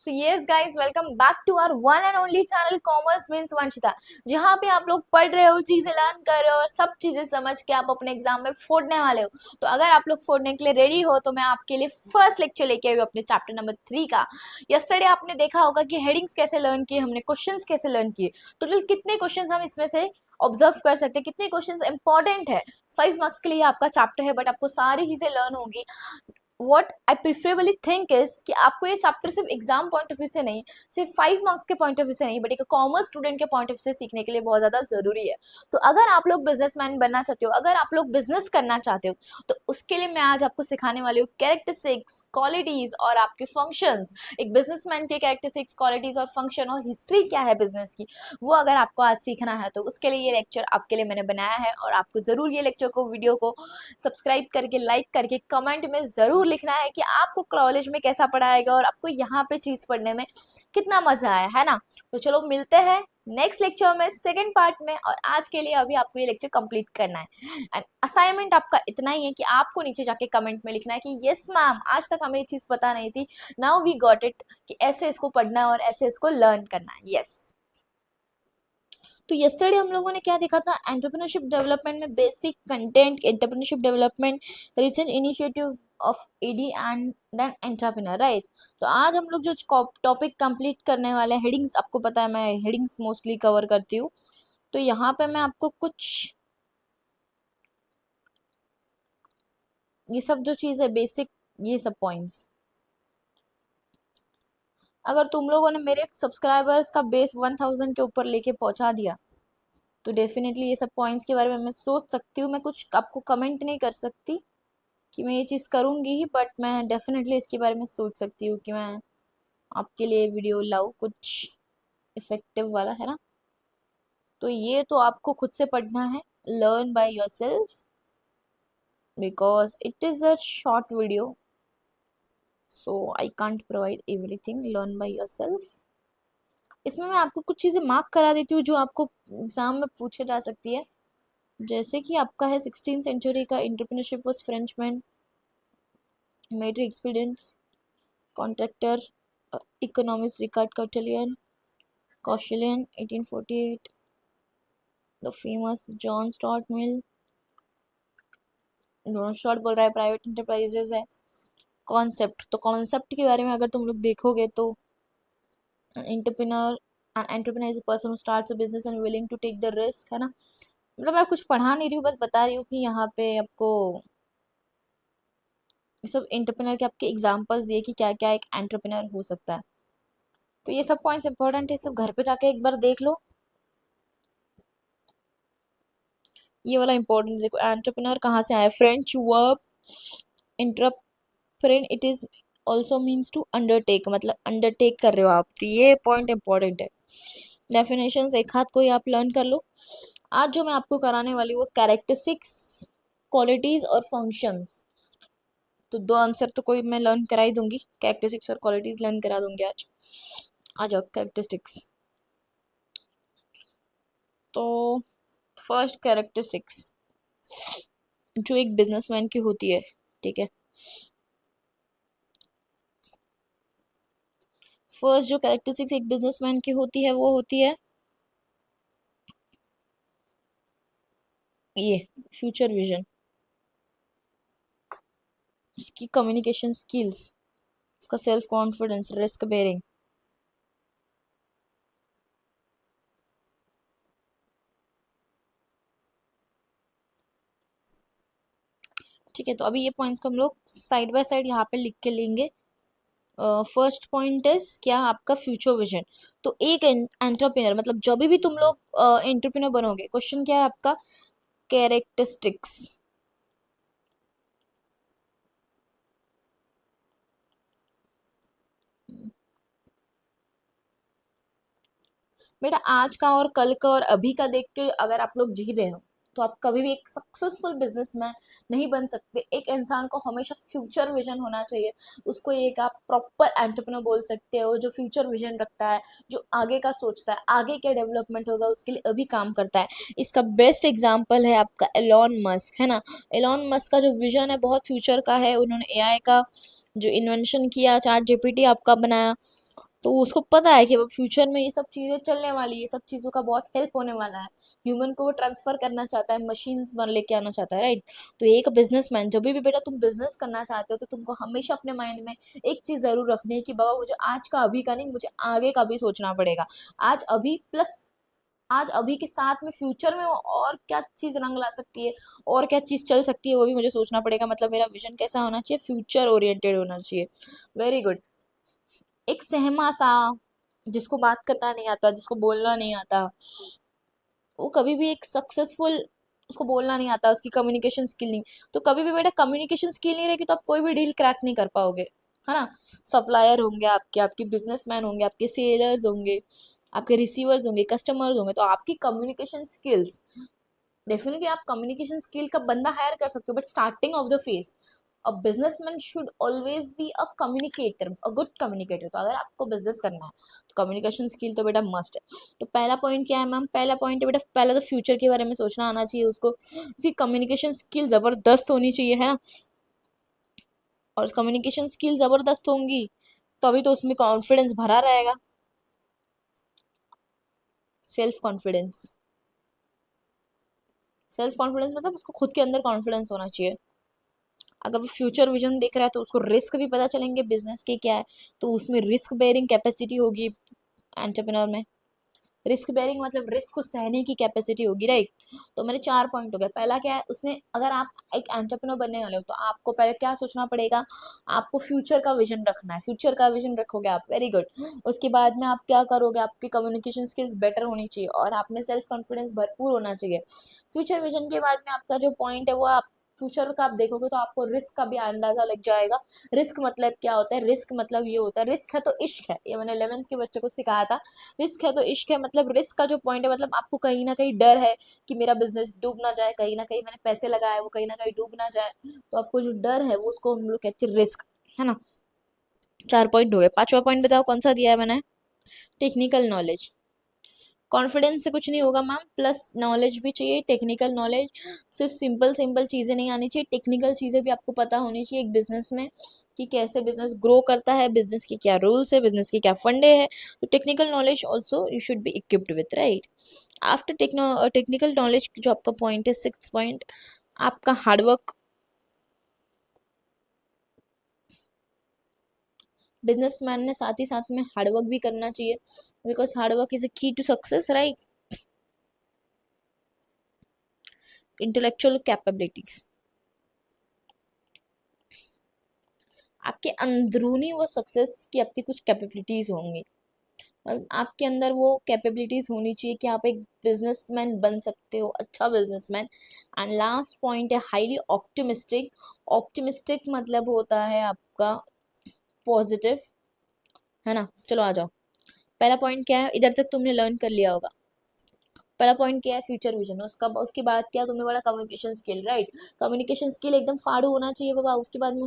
So yes guys, welcome back to our one and only channel commerce means Vanshita, जहाँ पे आप लोग पढ़ रहे हो, चीजें लर्न कर रहे हो और सब चीजें समझ के आप अपने एग्जाम में फोड़ने वाले हो। तो अगर आप लोग फोड़ने के लिए रेडी हो तो मैं आपके लिए फर्स्ट लेक्चर लेके आई हूँ अपने चैप्टर नंबर 3 का। यस्टरडे आपने देखा होगा कि हेडिंग्स कैसे लर्न किए, हमने क्वेश्चंस कैसे लर्न किए, टोटल कितने क्वेश्चंस हम इसमें से ऑब्जर्व कर सकते हैं, कितने क्वेश्चंस इंपॉर्टेंट है। 5 मार्क्स के लिए आपका चैप्टर है, बट आपको सारी चीजें लर्न होगी। What I preferably think is कि आपको ये चैप्टर सिर्फ एग्जाम पॉइंट ऑफ व्यू से नहीं, सिर्फ 5 मार्क्स के पॉइंट ऑफ व्यू से नहीं, बट एक कॉमर्स स्टूडेंट के पॉइंट ऑफ व्यू से सीखने के लिए बहुत ज्यादा जरूरी है। तो अगर आप लोग बिजनेसमैन बनना चाहते हो, अगर आप लोग बिजनेस करना चाहते हो, तो उसके लिए मैं आज आपको सिखाने वाली हूँ कैरेक्टरिस्टिक्स, क्वालिटीज और आपके फंक्शंस। एक बिजनेसमैन के कैरेक्टरिस्टिक्स, क्वालिटीज और फंक्शन और हिस्ट्री क्या है बिजनेस की, वो अगर आपको आज सीखना है तो उसके लिए ये लेक्चर आपके लिए मैंने बनाया है। और आपको जरूर ये लेक्चर को, वीडियो को सब्सक्राइब करके, लाइक करके, कमेंट में जरूर लिखना है कि आपको कॉलेज में कैसा पढ़ाएगा और आपको यहाँ पे चीज पढ़ने में कितना मजा आया है ना। तो चलो मिलते हैं नेक्स्ट लेक्चर में, सेकंड पार्ट में। और आज के लिए अभी आपको ये लेक्चर कंप्लीट करना है एंड असाइनमेंट आपका इतना ही है कि आपको नीचे जाके कमेंट में लिखना है कि यस मैम, आज तक हमें ये चीज पता नहीं थी, नाउ वी गॉट इट, कि ऐसे इसको पढ़ना है और ऐसे इसको लर्न करना है। यस। तो यस्टरडे हम लोगों ने क्या देखा था, एंटरप्रेन्योरशिप डेवलपमेंट में basic content, entrepreneurship development, recent initiative of ED and then entrepreneur, right. तो आज हम लोग जो टॉपिक कंप्लीट करने वाले हैं, हेडिंग्स, आपको पता है मैं हेडिंग्स मोस्टली कवर करती हूँ। तो यहाँ पे मैं आपको कुछ ये सब जो चीज़ है बेसिक, ये सब पॉइंट्स, अगर तुम लोगों ने मेरे सब्सक्राइबर्स का बेस 1000 के ऊपर लेके पहुंचा दिया तो डेफिनेटली ये सब पॉइंट्स के बारे में मैं सोच सकती हूँ। मैं कुछ आपको कमेंट नहीं कर सकती कि मैं ये चीज़ करूँगी ही, बट मैं डेफिनेटली इसके बारे में सोच सकती हूँ कि मैं आपके लिए वीडियो लाऊँ कुछ इफेक्टिव वाला, है ना। तो ये तो आपको खुद से पढ़ना है, learn by yourself, because it is a short video, so I can't provide everything, learn by yourself. इसमें मैं आपको कुछ चीज़ें मार्क करा देती हूँ जो आपको एग्जाम में पूछे जा सकती है। जैसे कि आपका है 16th सेंचुरी का entrepreneurship was Frenchman, military experience, contractor, economist Richard Cauchelin, 1848, the famous John Stuart Mill, John Stuart बोल रहा है प्राइवेट इंटरप्राइजेज है। कॉन्सेप्ट, तो कॉन्सेप्ट के बारे में अगर तुम लोग देखोगे तो entrepreneur, an entrepreneur is a person who starts a business and willing to take the risk, है ना। मतलब मैं कुछ पढ़ा नहीं रही हूँ, बस बता रही हूँ कि यहाँ पे आपको ये सब एंटरप्रेन्योर के आपके एग्जांपल्स दिए कि क्या क्या एक एंटरप्रेन्योर हो सकता है। तो ये सब पॉइंट्स इंपॉर्टेंट है, सब घर पे जाके एक बार देख लो। ये वाला इंपॉर्टेंट देखो, एंटरप्रेन्योर कहाँ से आया, फ्रेंच वर्ब इंटरप्रेन, it is also means to undertake, मतलब अंडरटेक कर रहे हो आप, तो ये पॉइंट इंपॉर्टेंट है। डेफिनेशंस एक हाथ कोई आप लर्न कर लो। आज जो मैं आपको कराने वाली वो कैरेक्टरिस्टिक्स, क्वालिटीज और फंक्शंस, तो दो आंसर तो कोई मैं लर्न करा ही दूंगी, कैरेक्टरिस्टिक्स और क्वालिटीज लर्न करा दूंगी आज। आ जाओ कैरेक्टरिस्टिक्स। तो फर्स्ट कैरेक्टरिस्टिक्स जो एक बिजनेसमैन की होती है, ठीक है। फर्स्ट जो कैरेक्टरिस्टिक्स एक बिजनेसमैन की होती है वो होती है ये फ्यूचर विजन, उसकी कम्युनिकेशन स्किल्स, उसका सेल्फ कॉन्फिडेंस, रिस्क बेयरिंग। ठीक है, तो अभी ये पॉइंट्स को हम लोग साइड बाय साइड यहाँ पे लिख के लेंगे। फर्स्ट पॉइंट इज क्या, आपका फ्यूचर विजन। तो एक एंटरप्रेन्योर, मतलब जब भी तुम लोग एंटरप्रेन्योर बनोगे, क्वेश्चन क्या है आपका, कैरेक्टरिस्टिक्स। बेटा आज का और कल का और अभी का देख के अगर आप लोग जी रहे हो तो आप कभी भी एक सक्सेसफुल बिजनेसमैन नहीं बन सकते। एक इंसान को हमेशा फ्यूचर विजन होना चाहिए, उसको एक आप प्रॉपर एंटरप्रेन्योर बोल सकते हो जो फ्यूचर विजन रखता है, जो आगे का सोचता है, आगे क्या डेवलपमेंट होगा उसके लिए अभी काम करता है। इसका बेस्ट एग्जाम्पल है आपका एलॉन मस्क, है ना। एलॉन मस्क का जो विजन है बहुत फ्यूचर का है, उन्होंने एआई का जो इन्वेंशन किया, चैट जीपीटी आपका बनाया, तो उसको पता है कि फ्यूचर में ये सब चीज़ें चलने वाली है, ये सब चीज़ों का बहुत हेल्प होने वाला है। ह्यूमन को वो ट्रांसफर करना चाहता है, मशीन्स बन लेके आना चाहता है, राइट। तो एक बिजनेसमैन, जब भी बेटा तुम बिजनेस करना चाहते हो तो तुमको हमेशा अपने माइंड में एक चीज़ जरूर रखनी है कि बाबा मुझे आज का अभी का नहीं, मुझे आगे का भी सोचना पड़ेगा। आज अभी प्लस आज अभी के साथ में फ्यूचर में और क्या चीज रंग ला सकती है, और क्या चीज चल सकती है, वो भी मुझे सोचना पड़ेगा। मतलब मेरा विजन कैसा होना चाहिए, फ्यूचर ओरिएंटेड होना चाहिए। Very good. एक सहमा सा, जिसको बात करना नहीं आता, जिसको बोलना नहीं आता, वो कभी भी एक सक्सेसफुल, उसको बोलना नहीं आता, उसकी कम्युनिकेशन स्किल नहीं, तो कभी भी बेटा कम्युनिकेशन स्किल नहीं रहेगी तो आप कोई भी डील क्रैक नहीं कर पाओगे, है ना। सप्लायर होंगे आपके, आपके बिजनेसमैन होंगे, आपके सेलर्स होंगे, आपके रिसीवर्स होंगे, कस्टमर्स होंगे, तो आपकी कम्युनिकेशन स्किल्स, डेफिनेटली आप कम्युनिकेशन स्किल का बंदा हायर कर सकते हो, but starting of the phase a businessman should always be a communicator, a good communicator. तो अगर आपको बिजनेस करना है तो कम्युनिकेशन स्किल तो बेटा मस्ट है। तो पहला पॉइंट क्या है मैम, पहला पॉइंट है बेटा, पहले तो फ्यूचर के बारे में सोचना आना चाहिए उसको, उसकी कम्युनिकेशन स्किल जबरदस्त होनी चाहिए, है ना। और कम्युनिकेशन स्किल जबरदस्त होंगी तभी तो उसमें कॉन्फिडेंस भरा रहेगा, सेल्फ कॉन्फिडेंस। सेल्फ कॉन्फिडेंस मतलब उसको खुद के अंदर कॉन्फिडेंस होना चाहिए। अगर वो फ्यूचर विजन देख रहा है तो उसको रिस्क भी पता चलेंगे बिजनेस के क्या है, तो उसमें रिस्क बेयरिंग कैपेसिटी होगी एंटरप्रेन्योर में। रिस्क बेयरिंग मतलब रिस्क को सहने की कैपेसिटी होगी, राइट। तो मेरे 4 पॉइंट हो गए। पहला क्या है, उसने, अगर आप एक एंटरप्रेन्योर बनने वाले हो तो आपको पहले क्या सोचना पड़ेगा, आपको फ्यूचर का विजन रखना है। फ्यूचर का विजन रखोगे आप, वेरी गुड। उसके बाद में आप क्या करोगे, आपकी कम्युनिकेशन स्किल्स बेटर होनी चाहिए और आप में सेल्फ कॉन्फिडेंस भरपूर होना चाहिए। फ्यूचर विजन के बाद में आपका जो पॉइंट है वो आप फ्यूचर का आप देखोगे तो आपको रिस्क का भी अंदाजा लग जाएगा। रिस्क मतलब क्या होता है, रिस्क मतलब ये होता है, रिस्क है तो इश्क है, ये मैंने 11th के बच्चों को सिखाया था। रिस्क है तो इश्क है, मतलब रिस्क का जो पॉइंट है, मतलब आपको कहीं ना कहीं डर है कि मेरा बिजनेस डूब ना जाए, कहीं ना कहीं मैंने पैसे लगाए वो कहीं ना कहीं डूब ना जाए, तो आपको जो डर है वो उसको हम लोग कहते हैं रिस्क, है ना। 4 पॉइंट हो गए। पांचवा पॉइंट बताओ कौन सा दिया है मैंने, टेक्निकल नॉलेज। कॉन्फिडेंस से कुछ नहीं होगा मैम, प्लस नॉलेज भी चाहिए, टेक्निकल नॉलेज। सिर्फ सिंपल सिंपल चीज़ें नहीं आनी चाहिए, टेक्निकल चीज़ें भी आपको पता होनी चाहिए एक बिजनेस में, कि कैसे बिजनेस ग्रो करता है, बिजनेस के क्या रूल्स है, बिजनेस के क्या फंडे है। तो technical knowledge also you should be equipped with, right. After technical knowledge जो आपका पॉइंट है, 6 पॉइंट, आपका हार्डवर्क। बिजनेसमैन ने साथ ही साथ में हार्डवर्क भी करना चाहिए, because hard work is a key to success, right. Intellectual capabilities, आपके अंदरूनी वो सक्सेस की आपकी कुछ कैपेबिलिटीज होंगी, मतलब आपके अंदर वो कैपेबिलिटीज होनी चाहिए कि आप एक बिजनेसमैन बन सकते हो, अच्छा बिजनेसमैन। एंड लास्ट पॉइंट है हाईली ऑप्टिमिस्टिक। ऑप्टिमिस्टिक मतलब होता है आपका पॉजिटिव, है ना। चलो आ जाओ, पहला पॉइंट क्या है, इधर तक तुमने लर्न कर लिया होगा। पहला पॉइंट क्या है, फ्यूचर विजन। उसका उसके बाद क्या तुमने बोला, communication skill, right. Communication skill एकदम फाड़ू होना चाहिए बाबा। उसके बाद में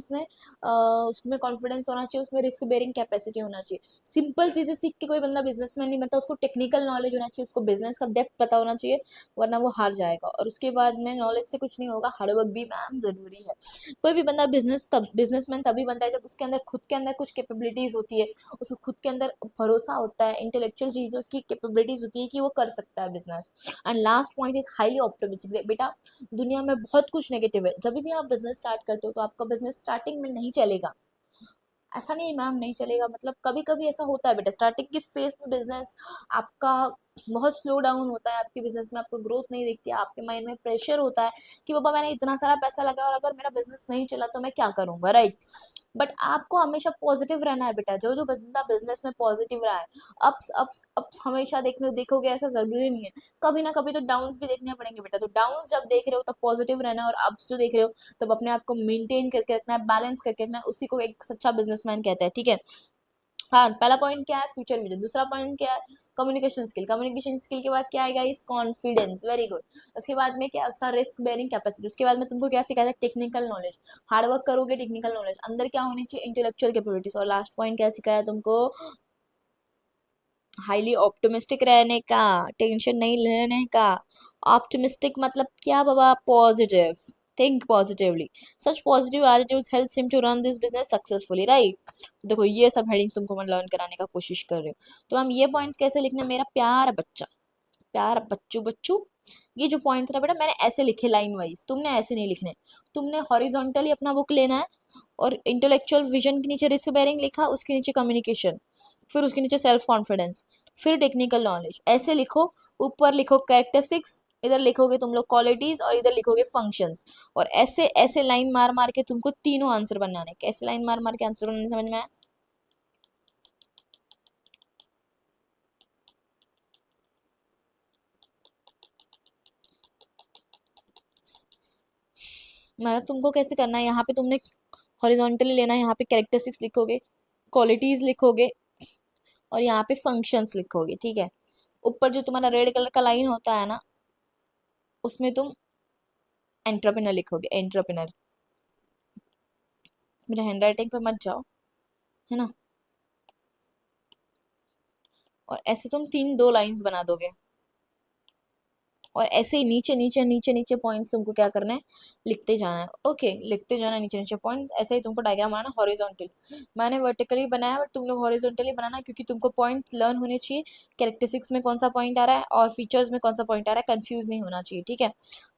उसमें कॉन्फिडेंस होना चाहिए, उसमें रिस्क बेयरिंग कैपेसिटी होना चाहिए। सिंपल चीजें सीख के कोई बंदा बिजनेसमैन नहीं बनता, उसको टेक्निकल नॉलेज होना चाहिए, उसको बिजनेस का डेप्थ पता होना चाहिए, वरना वो हार जाएगा। और उसके बाद में नॉलेज से कुछ नहीं होगा, हार्डवर्क भी मैम जरूरी है। कोई भी बंदा बिजनेसमैन तभी बनता है जब उसके अंदर खुद के अंदर कुछ कैपेबिलिटीज होती है, उसको खुद के अंदर भरोसा होता है, इंटेलेक्चुअल चीजें उसकी कैपेबिलिटीज होती है कि वो कर सकता है business. And last point is highly optimistic. बेटा दुनिया में बहुत कुछ नेगेटिव है, जब भी आप बिजनेस स्टार्ट करते हो तो आपका बिजनेस स्टार्टिंग में नहीं चलेगा। ऐसा नहीं मैम नहीं चलेगा, मतलब कभी कभी ऐसा होता है बेटा, स्टार्टिंग के फेज में बिजनेस आपका बहुत स्लो डाउन होता है, आपके बिजनेस में आपको ग्रोथ नहीं दिखती है, आपके माइंड में प्रेशर होता है कि बाबा मैंने इतना सारा पैसा लगाया और अगर मेरा बिजनेस नहीं चला तो मैं क्या करूंगा, राइट। बट आपको हमेशा पॉजिटिव रहना है बेटा। जो जो बंदा बिजनेस में पॉजिटिव रहा है, अप्स अप्स अप्स हमेशा देखोगे, ऐसा जरूरी नहीं है। कभी ना कभी तो डाउन्स भी देखने पड़ेंगे बेटा। तो डाउन्स जब देख रहे हो तब पॉजिटिव रहना है, और अप्स जो देख रहे हो तब अपने आप को मेंटेन करके रखना है, बैलेंस करके रखना है। उसी को एक सच्चा बिजनेसमैन कहता है, ठीक है। हाँ, पहला पॉइंट क्या है, फ्यूचर विजन। दूसरा पॉइंट क्या है, कम्युनिकेशन स्किल। कम्युनिकेशन स्किल के बाद क्या आएगा, इस कॉन्फिडेंस, वेरी गुड। उसके बाद में क्या है, उसका रिस्क बेयरिंग कैपेसिटी। उसके बाद में तुमको क्या सिखाया था, टेक्निकल नॉलेज। हार्डवर्क करोगे, टेक्निकल नॉलेज अंदर क्या होनी चाहिए, इंटेलेक्चुअल कैपेबिलिटीज। और लास्ट पॉइंट क्या सिखाया तुमको, हाईली ऑप्टिमिस्टिक रहने का, टेंशन नहीं लेने का। ऑप्टिमिस्टिक मतलब क्या बाबा, positive. Think positively, such positive attitudes helps him to run this business successfully, right. देखो ये सब हेडिंग्स तुमको मैं लर्न कराने का कोशिश कर रही हूँ। तो हम ये पॉइंट्स कैसे लिखने, मेरा प्यारा बच्चा, प्यार बच्चू बच्चू, ये जो पॉइंट्स ना बेटा मैंने ऐसे लिखे लाइन वाइज, तुमने ऐसे नहीं लिखने। तुमने हॉरिजॉन्टली अपना बुक लेना है और इंटेलेक्चुअल विजन के नीचे रिस्क बेयरिंग लिखा, उसके नीचे कम्युनिकेशन, फिर उसके नीचे सेल्फ कॉन्फिडेंस, फिर टेक्निकल नॉलेज, ऐसे लिखो। ऊपर लिखो कैरेक्टरिस्टिक्स, इधर लिखोगे तुम लोग क्वालिटीज और इधर लिखोगे फंक्शंस। और ऐसे ऐसे लाइन मार मार के तुमको तीनों आंसर बनाने। कैसे लाइन मार मार के आंसर बनाने, समझ में आया? मतलब तुमको कैसे करना है, यहाँ पे तुमने हॉरिजॉन्टली लेना है, यहाँ पे कैरेक्टरिस्टिक्स लिखोगे, क्वालिटीज लिखोगे और यहाँ पे फंक्शंस लिखोगे, ठीक है। ऊपर जो तुम्हारा रेड कलर का लाइन होता है ना, उसमें तुम एंटरप्रेन्योर लिखोगे, एंटरप्रेन्योर। मेरे हैंड राइटिंग पे मत जाओ, है ना। और ऐसे तुम तीन दो लाइंस बना दोगे और ऐसे ही नीचे नीचे नीचे नीचे पॉइंट्स तुमको क्या करना है, लिखते जाना है। ओके, लिखते जाना है नीचे नीचे पॉइंट्स। ऐसे ही तुमको डायग्राम बनाना हॉरिजॉन्टली। मैंने वर्टिकली बनाया बट तुम लोग हॉरिजॉन्टली बनाना, क्योंकि तुमको पॉइंट्स लर्न होने चाहिए। कैरेक्टरिस्टिक्स में कौन सा पॉइंट आ रहा है और फीचर्स में कौन सा पॉइंट आ रहा है, कंफ्यूज नहीं होना चाहिए, ठीक है।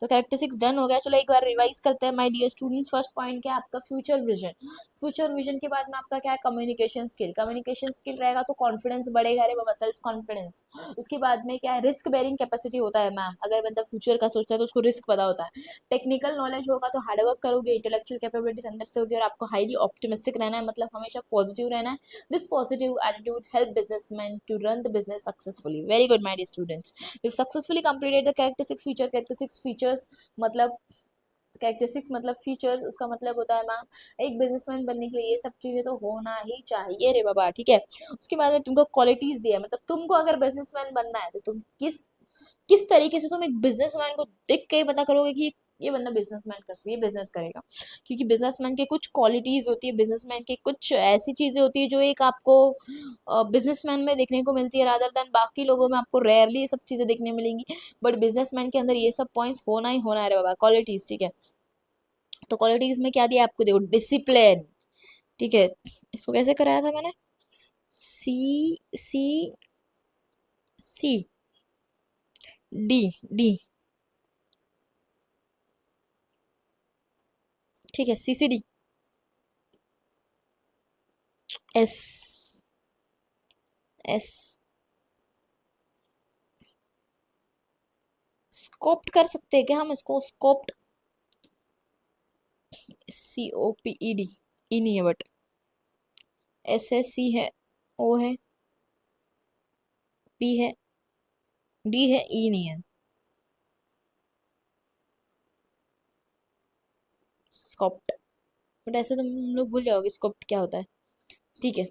तो कैरेक्टरिस्टिक्स डन हो गया। चलो एक बार रिवाइज करते हैं my dear students. First point क्या है आपका, फ्यूचर विजन। फ्यूचर विजन के बाद में आपका क्या है, कम्युनिकेशन स्किल। कम्युनिकेशन स्किल रहेगा तो कॉन्फिडेंस बढ़ेगा, अरे बाबा सेल्फ कॉन्फिडेंस। उसके बाद में क्या है, रिस्क बेरिंग कैपेसिटी होता है मैम। अगर बंदा फ्यूचर का सोचता है तो उसको रिस्क पता होता है। टेक्निकल नॉलेज होगा तो हार्डवर्क करोगे, इंटेलेक्चुअल कैपेबिलिटीज अंदर से होगी और आपको हाईली ऑप्टिमिस्टिक रहना है, मतलब हमेशा पॉजिटिव रहना है। This positive attitude help businessman to run the business successfully. Very good my dear students, you successfully completed the characteristics feature. Characteristics features मतलब, कैरेक्टरिस्टिक्स मतलब फीचर्स, उसका मतलब होता है मैम एक बिजनेसमैन बनने के लिए ये सब चीजें तो होना ही चाहिए रे बाबा, ठीक है। उसके बाद में तुमको क्वालिटीज दिया, मतलब तुमको अगर बिजनेसमैन बनना है तो तुम किस किस तरीके से तुम एक बिजनेसमैन को देख के ही पता करोगे कि ये बंदा बिजनेसमैन कर सकता है, ये बिजनेस करेगा। क्योंकि बिजनेसमैन के कुछ क्वालिटीज होती है, बिजनेसमैन के कुछ ऐसी चीजें होती है जो एक आपको बिजनेसमैन में देखने को मिलती है, रादर देन बाकी लोगों में आपको रेयरली ये सब चीजें देखने मिलेंगी। बट बिजनेसमैन के अंदर ये सब पॉइंट्स होना ही होना है रे बाबा, क्वालिटीज, ठीक है। तो क्वालिटीज में क्या दिया आपको, देखो डिसिप्लिन, ठीक है। इसको कैसे कराया था मैंने, सी सी सी डी डी, ठीक है, C C D, S S, scoped कर सकते हैं क्या हम इसको, scoped, C O P E D, E नहीं है बट एस एस सी है, ओ है, पी है, डी है, ई नहीं है, स्कोप्ड। बट ऐसे तुम लोग भूल जाओगे स्कोप्ड क्या होता है, ठीक है।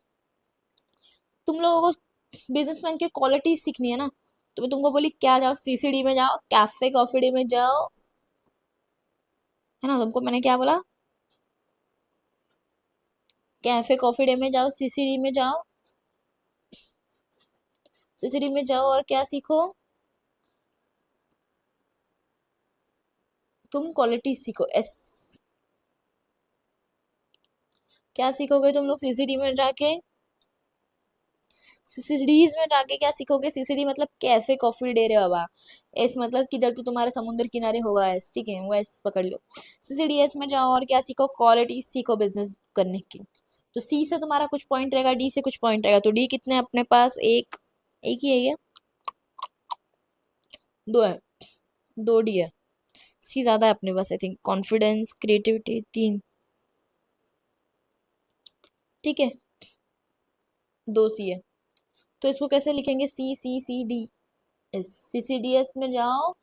तुम लोगों को बिजनेसमैन की क्वालिटीज सीखनी है ना, तो मैं तुमको बोली क्या जाओ, सीसीडी में जाओ, कैफे कॉफी डे में जाओ, है ना। तुमको मैंने क्या बोला, कैफे कॉफी डे में जाओ, सीसीडी में जाओ, सीसीडी में जाओ और क्या सीखो, तुम क्वालिटी सीखो, एस। क्या सीखोगे तुम लोग सीसीडी में जाके, सीसीडीज में जाके क्या सीखोगे, सीसीडी मतलब कैफे कॉफी डे रे बाबा। एस मतलब किधर तो तुम्हारे समुद्र किनारे होगा एस, ठीक है, वो एस पकड़ लो। सीसीडी एस में जाओ और क्या सीखो, क्वालिटी सीखो बिजनेस करने की। तो सी से तुम्हारा कुछ पॉइंट रहेगा, डी से कुछ पॉइंट रहेगा। तो डी कितने अपने पास, एक, एक ही है क्या, दो है, दो डी है। सी ज्यादा है अपने पास, आई थिंक, कॉन्फिडेंस क्रिएटिविटी तीन, ठीक है, दो सी है। तो इसको कैसे लिखेंगे, सी सी सी डी एस, सी सी डी एस में जाओ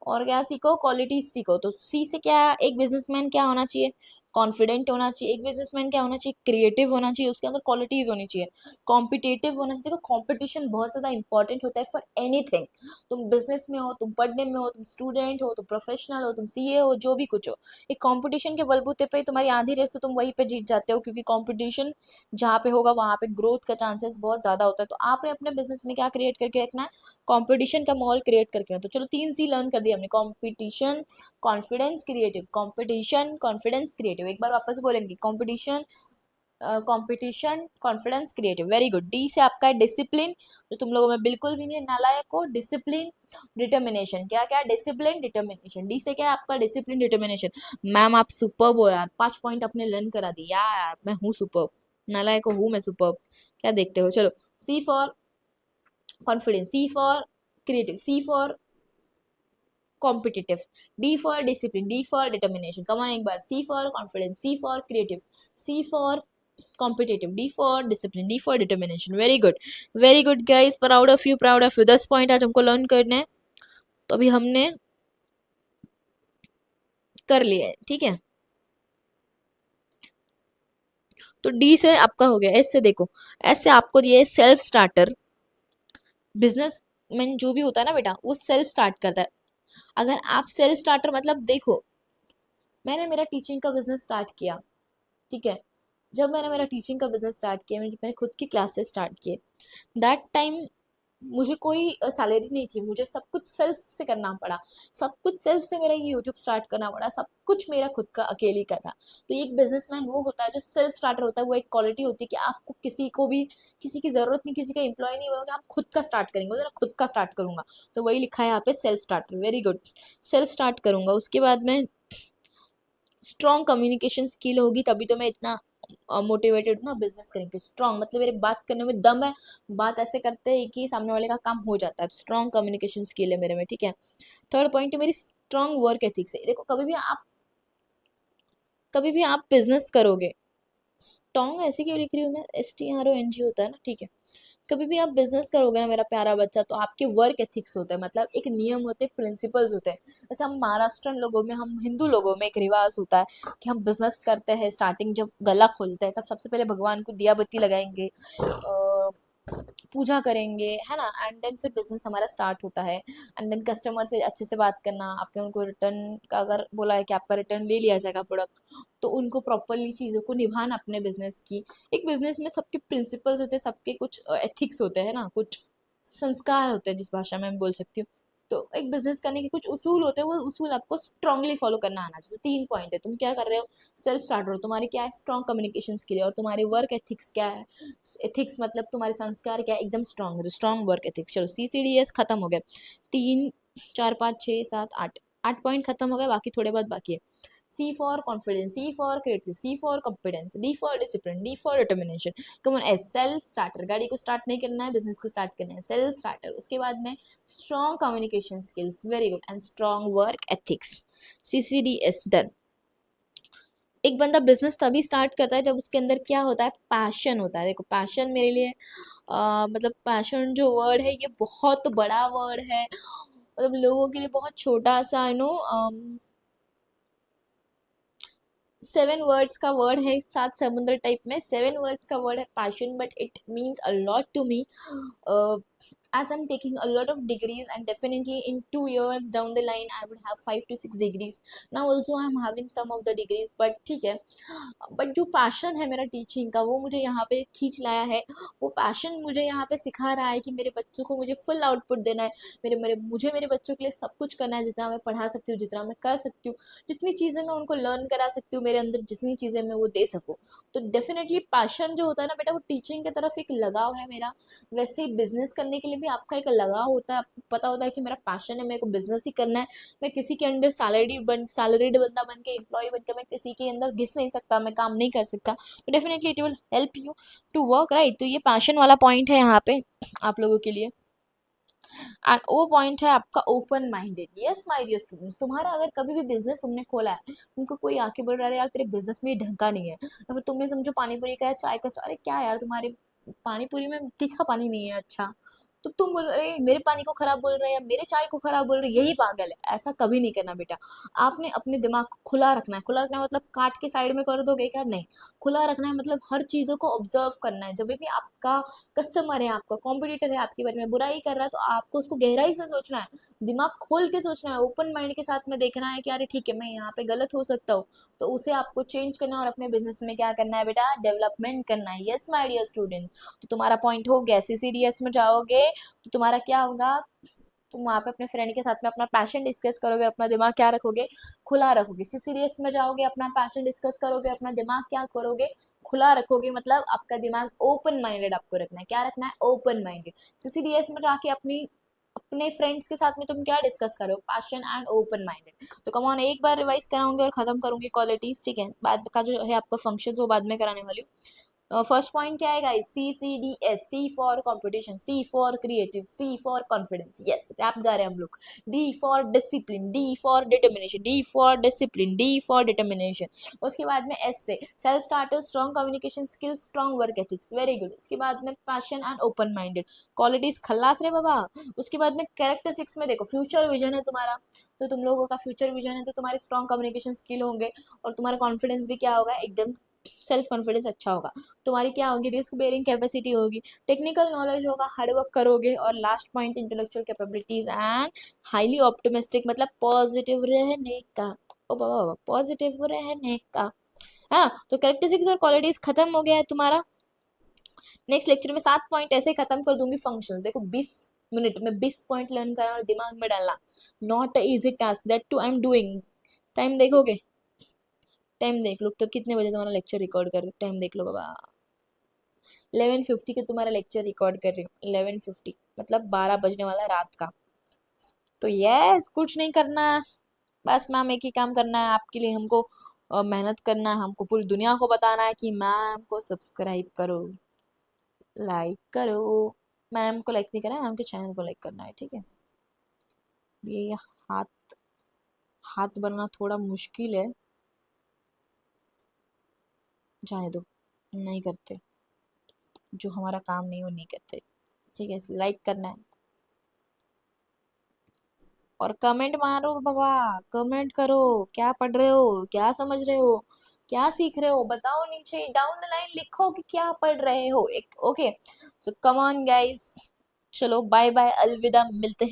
और क्या सीखो, क्वालिटीज सीखो। तो सी से क्या, एक बिजनेसमैन क्या होना चाहिए, कॉन्फिडेंट होना चाहिए। एक बिजनेसमैन क्या होना चाहिए, क्रिएटिव होना चाहिए, उसके अंदर क्वालिटीज होनी चाहिए, कॉम्पिटिटिव होना चाहिए। देखो कंपटीशन बहुत ज्यादा इंपॉर्टेंट होता है फॉर एनीथिंग। तुम बिजनेस में हो, तुम पढ़ने में हो, तुम स्टूडेंट हो, तुम प्रोफेशनल हो, तुम सीए हो, जो भी कुछ हो, एक कंपटीशन के बलबूते पे तुम्हारी आधी रेस तो तुम वहीं पे जीत जाते हो, क्योंकि कंपटीशन जहाँ पे होगा वहां पे ग्रोथ का चांसेस बहुत ज्यादा होता है। तो आपने अपने बिजनेस में क्या क्रिएट करके रखना है, कंपटीशन का माहौल क्रिएट करके रखना। तो चलो 3 C लर्न कर दिया हमने, competition, confidence, creative. Competition, confidence, creative, एक बार वापस बोलेंगे, competition, competition, confidence, creative. Very good. D से आपका है डिसिप्लिन, जो तुम लोगों में बिल्कुल भी नहीं है, नालायक हो। डिसिप्लिन, डिटर्मिनेशन, क्या क्या, डिसिप्लिन, डिटर्मिनेशन। डी से क्या है आपका, डिसिप्लिन, डिटर्मिनेशन। मैम आप सुपर्ब हो यार, 5 पॉइंट अपने लर्न करा दी यार, मैं हूँ सुपर्ब, नालायक को हूँ मैं सुपर्ब, क्या देखते हो। चलो, C for confidence, C for creative, C for competitive, D for discipline, D for determination. Come on एक बार, C for confidence, C for creative, C for competitive, D for discipline, D for determination. Very good guys, proud of you, proud of you. 10 point आज हमको learn करने हैं, तो अभी हमने कर लिया है, ठीक है। तो डी से आपका हो गया। एस से देखो, एस से आपको दिया है सेल्फ स्टार्टर। बिजनेस मैन जो भी होता है ना बेटा, वो सेल्फ स्टार्ट करता है। अगर आप सेल्फ स्टार्टर, मतलब देखो, मैंने मेरा टीचिंग का बिजनेस स्टार्ट किया, ठीक है। जब मैंने मेरा टीचिंग का बिजनेस स्टार्ट किया, मैंने खुद की क्लासेस स्टार्ट किए, दैट टाइम मुझे कोई सैलरी नहीं थी, मुझे सब कुछ सेल्फ से करना पड़ा, सब कुछ सेल्फ से मेरा ये यूट्यूब स्टार्ट करना पड़ा, सब कुछ मेरा खुद का अकेले का था। तो एक बिजनेसमैन वो होता है जो सेल्फ स्टार्टर होता है। वो एक क्वालिटी होती है कि आपको किसी को भी, किसी की जरूरत नहीं, किसी का एम्प्लॉय नहीं बनोगे, आप खुद का स्टार्ट करेंगे, बोलते ना खुद का स्टार्ट करूंगा, तो वही लिखा है यहाँ पे, self starter. Very good, self start करूंगा। उसके बाद में स्ट्रॉन्ग कम्युनिकेशन स्किल होगी, तभी तो मैं इतना मोटिवेटेड हूँ ना बिजनेस करने के। स्ट्रॉन्ग मतलब मेरे बात करने में दम है, बात ऐसे करते हैं कि सामने वाले का काम हो जाता है। स्ट्रॉन्ग कम्युनिकेशन स्किल है मेरे में, ठीक है। थर्ड पॉइंट है मेरी स्ट्रॉन्ग वर्क एथिक्स है। देखो कभी भी आप बिजनेस करोगे, स्ट्रॉन्ग ऐसे क्यों लिख रही हूँ मैं, STRONG होता है ना, ठीक है। कभी भी आप बिजनेस करोगे ना मेरा प्यारा बच्चा, तो आपके वर्क एथिक्स होता है, मतलब एक नियम होते हैं, प्रिंसिपल्स होते हैं। जैसे हम महाराष्ट्रन लोगों में, हम हिंदू लोगों में एक रिवाज होता है कि हम बिजनेस करते हैं, स्टार्टिंग जब गला खोलते हैं तब सबसे पहले भगवान को दिया बत्ती लगाएंगे, पूजा करेंगे, है ना, एंड देन फिर बिजनेस हमारा स्टार्ट होता है। एंड देन कस्टमर से अच्छे से बात करना, आपने उनको रिटर्न का अगर बोला है कि आपका रिटर्न ले लिया जाएगा प्रोडक्ट, तो उनको प्रॉपरली चीज़ों को निभाना अपने बिजनेस की। एक बिजनेस में सबके प्रिंसिपल्स होते हैं, सबके कुछ एथिक्स होते हैं ना, कुछ संस्कार होते हैं, जिस भाषा में मैं बोल सकती हूँ। तो एक बिजनेस करने के कुछ उसूल होते हैं, वो उसूल आपको स्ट्रांगली फॉलो करना आना चाहिए। तो 3 पॉइंट है, तुम क्या कर रहे हो, सेल्फ स्टार्टर हो, तुम्हारी क्या है, स्ट्रॉन्ग कम्युनिकेशन स्किल है, और तुम्हारे वर्क एथिक्स क्या है, एथिक्स मतलब तुम्हारे संस्कार क्या है, एकदम स्ट्रॉन्ग है, तो स्ट्रॉन्ग वर्क एथिक्स। चलो CCDS खत्म हो गया। 3 4 5 6 7 8, 8 पॉइंट खत्म हो गए, बाकी थोड़े बहुत बाकी है। C for confidence, C for creative, C for competence, D for discipline, D for determination. Come on S, self starter, गाड़ी को स्टार्ट नहीं करना है, बिजनेस को स्टार्ट करना है, सेल्फ स्टार्टर। उसके बाद में strong communication skills, very good, and strong work ethics. CCDS done. एक बंदा बिजनेस तभी स्टार्ट करता है जब उसके अंदर क्या होता है, पैशन होता है। देखो पैशन मेरे लिए मतलब पैशन जो वर्ड है, ये बहुत बड़ा वर्ड है, मतलब लोगों के लिए बहुत छोटा सा, 7 वर्ड्स का वर्ड है, 7 समुद्र टाइप में 7 वर्ड्स का वर्ड है passion, but it means a lot to me. As I'm taking a lot of degrees, and definitely in 2 years down the line I would have 5 to 6 degrees. Now also I'm having some of the degrees, but ठीक है। But जो passion है मेरा teaching का, वो मुझे यहाँ पे खींच लाया है। वो पैशन मुझे यहाँ पे सिखा रहा है कि मेरे बच्चों को मुझे फुल आउटपुट देना है, मुझे मेरे बच्चों के लिए सब कुछ करना है, जितना मैं पढ़ा सकती हूँ, जितना मैं कर सकती हूँ, जितनी चीज़ें मैं उनको लर्न करा सकती हूँ, मेरे अंदर जितनी चीज़ें मैं वो दे सकूँ। तो डेफिनेटली पैशन जो होता है ना बेटा, वो टीचिंग की तरफ एक लगाव है मेरा। वैसे ही बिजनेस करने के लिए भी आपका एक लगाव होता है, आपको पता होता है कि मेरा पैशन है, मेरे को बिजनेस ही करना है। मैं किसी के अंदर सैलरीड बंदा बन के, एम्प्लॉय बन के मैं किसी के अंदर घिस नहीं सकता, मैं काम नहीं कर सकता। तो definitely it will help you to work right. तो ये पैशन वाला पॉइंट है यहाँ पे आप लोगों के लिए। एंड वो पॉइंट है आपका open minded. Yes my dear students, तुम्हारा अगर कभी भी बिजनेस तुमने खोला है, तुमको कोई आके बोल रहा है यार तेरे बिजनेस में ढंग का नहीं है, या फिर तुमने समझो पानी पूरी का है, चाय का, अरे क्या यार तुम्हारे पानी पूरी में तीखा पानी नहीं है, अच्छा तो तुम बोल रहे मेरे पानी को खराब बोल रहे हैं या मेरे चाय को खराब बोल रहे हैं, यही पागल है। ऐसा कभी नहीं करना बेटा। आपने अपने दिमाग को खुला रखना है। खुला रखना है मतलब काट के साइड में कर दोगे क्या? नहीं। खुला रखना है मतलब हर चीजों को ऑब्जर्व करना है। जब भी आपका कस्टमर है, आपका कॉम्पिटिटर है, आपके बारे में बुराई कर रहा है, तो आपको उसको गहराई से सोचना है, दिमाग खोल के सोचना है, ओपन माइंड के साथ में देखना है कि अरे ठीक है, मैं यहाँ पे गलत हो सकता हूँ, तो उसे आपको चेंज करना है और अपने बिजनेस में क्या करना है बेटा? डेवलपमेंट करना है। Yes my dear student. तो तुम्हारा पॉइंट हो गया, सीसीडीएस में जाओगे तो तुम्हारा क्या होगा? तुम वहां पे अपने फ्रेंड के साथ में अपना पैशन डिस्कस करोगे, अपना दिमाग क्या रखोगे? खुला रखोगे। सीसीडीएस में जाओगे, अपना पैशन डिस्कस करोगे, अपना दिमाग क्या करोगे? खुला रखोगे। मतलब आपका दिमाग ओपन माइंडेड आपको रखना है। क्या रखना है? Open minded. सीसीडीएस में जाके अपनी अपने फ्रेंड्स के साथ में तुम क्या डिस्कस करो? Passion and open minded. तो कम ऑन, एक बार रिवाइज कराऊंगी और खत्म करूंगी क्वालिटीज, ठीक है? बाद का जो है आपका फंक्शन वो बाद में कराने वाली हूँ। फर्स्ट पॉइंट क्या है guys? CCDS। C for competition, C for creative, C for confidence. Yes, rap गा रहे हैं हम लोग। D for discipline, D for determination, D for discipline, D for determination. उसके बाद में एस से self starter, strong communication skills, strong work ethics. Very good. उसके बाद में passion and open minded, qualities खल्लास रे बाबा। उसके बाद में कैरेक्टरिस्टिक्स में देखो, फ्यूचर विजन है तुम्हारा, तो तुम लोगों का फ्यूचर विजन है तो तुम्हारे स्ट्रॉन्ग कम्युनिकेशन स्किल होंगे और तुम्हारा कॉन्फिडेंस भी क्या होगा? एकदम सेल्फ कॉन्फिडेंस अच्छा होगा। तुम्हारी क्या होगी? रिस्क बेयरिंग कैपेसिटी होगी, टेक्निकल नॉलेज होगा, हार्डवर्क करोगे। और last point, intellectual capabilities and highly optimistic, मतलब पॉजिटिव रहने का। ओ बाबा, पॉजिटिव रहने का। हाँ, तो कैरेक्टरिस्टिक्स और क्वालिटीज खत्म हो गया है तुम्हारा। नेक्स्ट लेक्चर में 7 पॉइंट ऐसे खत्म कर दूंगी। फंक्शन देखो, 20 मिनट में 20 पॉइंट लर्न करना और दिमाग में डालना, not a easy task, that too I am doing. Time देखोगे? टाइम देख लो तो कितने बजे तुम्हारा लेक्चर रिकॉर्ड कर रही हूँ, टाइम देख लो बाबा। 11:50 के तुम्हारा लेक्चर रिकॉर्ड कर रही हूँ। 11:50 मतलब 12 बजने वाला है रात का। तो यस, कुछ नहीं करना है, बस मैम एक ही काम करना है आपके लिए, हमको मेहनत करना है, हमको पूरी दुनिया को बताना है कि मैम को सब्सक्राइब करो, लाइक करो। मैम को लाइक नहीं करना है, मैम के चैनल को लाइक करना है, ठीक है? ये हाथ हाथ बनना थोड़ा मुश्किल है, जाने दो, नहीं करते। जो हमारा काम नहीं वो नहीं करते, ठीक है? लाइक करना है और कमेंट मारो बाबा। कमेंट करो, क्या पढ़ रहे हो, क्या समझ रहे हो, क्या सीख रहे हो, बताओ। नीचे डाउन द लाइन लिखो कि क्या पढ़ रहे हो। एक okay, so come on guys, चलो बाय बाय, अलविदा, मिलते हैं।